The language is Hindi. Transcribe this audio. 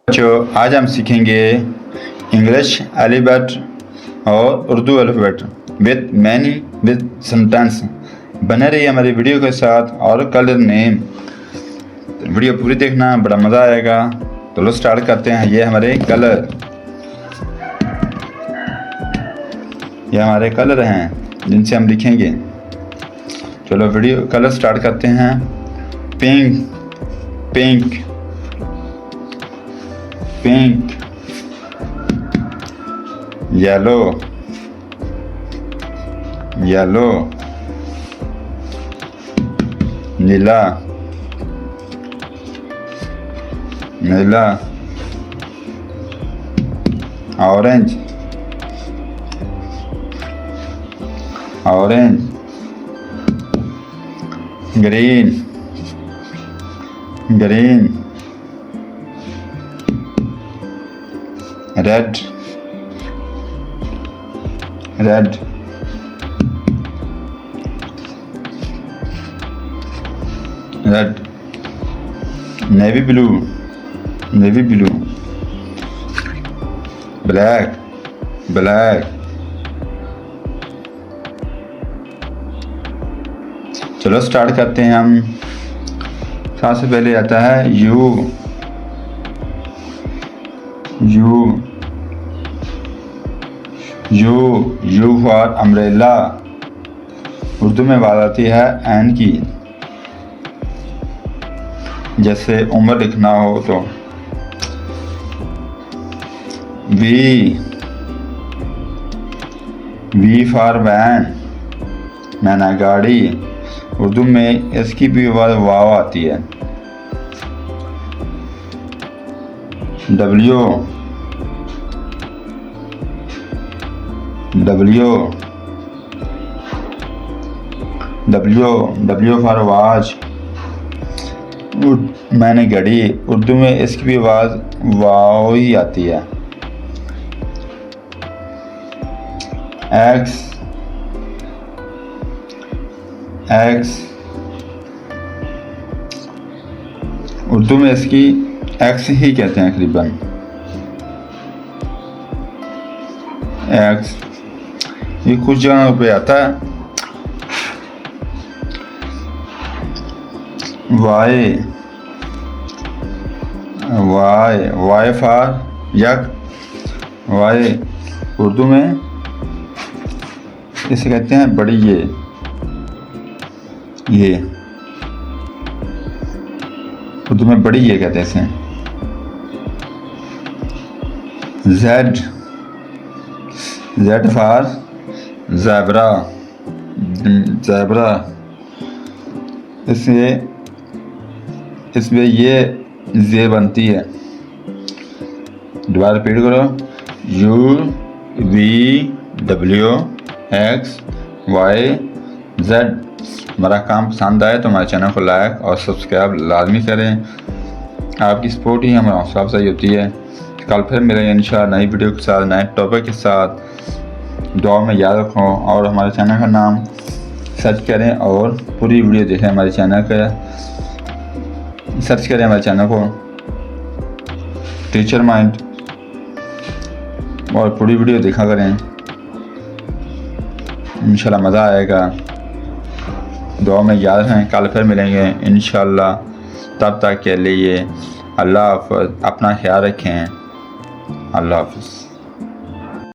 बच्चों, आज हम सीखेंगे इंग्लिश अल्फ़ाबेट और उर्दू अल्फ़ाबेट विद सेंटेंस। बने रहिए हमारी वीडियो के साथ और कलर नेम। वीडियो पूरी देखना, बड़ा मज़ा आएगा। तो लो स्टार्ट करते हैं। ये हमारे कलर हैं जिनसे हम लिखेंगे। चलो वीडियो कलर स्टार्ट करते हैं। पिंक, येलो, नीला, orange, green, red, navy blue, black, चलो स्टार्ट करते हैं हम। सबसे पहले आता है यू फॉर अम्ब्रेला। उर्दू में बात आती है एन की। जैसे उम्र लिखना हो तो वी फॉर वैन, मैना गाड़ी। उर्दू में इसकी भी आवाज़ वाव आती है। डब्ल्यू फॉर वॉच, मैंने घड़ी। उर्दू में इसकी भी आवाज़ वाव ही आती है। एक्स, उर्दू में इसकी एक्स ही कहते हैं तकरीबन। एक्स ये कुछ जगहों पे आता है। वाई फॉर यक। वाई उर्दू में इसे कहते हैं बड़ी ये उर्दू में बड़ी ये कहते हैं इसे। Z for zebra. इसमें ये जे बनती है। दोबारा रिपीट करो। UVWXYZ। हमारा काम पसंद आए तो हमारे चैनल को लाइक और सब्सक्राइब लाजमी करें। आपकी सपोर्ट ही हमारी हौसला अफजाई होती है। कल फिर मिलेंगे इंशाअल्लाह नई वीडियो के साथ, नए टॉपिक के साथ। दुआ में याद रखो और हमारे चैनल का नाम सर्च करें और पूरी वीडियो देखें। हमारे चैनल का सर्च करें, हमारे चैनल को टीचर माइंड, और पूरी वीडियो देखा करें। इंशाल्लाह मज़ा आएगा। दुआ में याद रखें। कल फिर मिलेंगे इंशाल्लाह। तब तक के लिए अल्लाह हाफ़िज़। अपना ख्याल रखें। अल्लाह हाफ़िज़।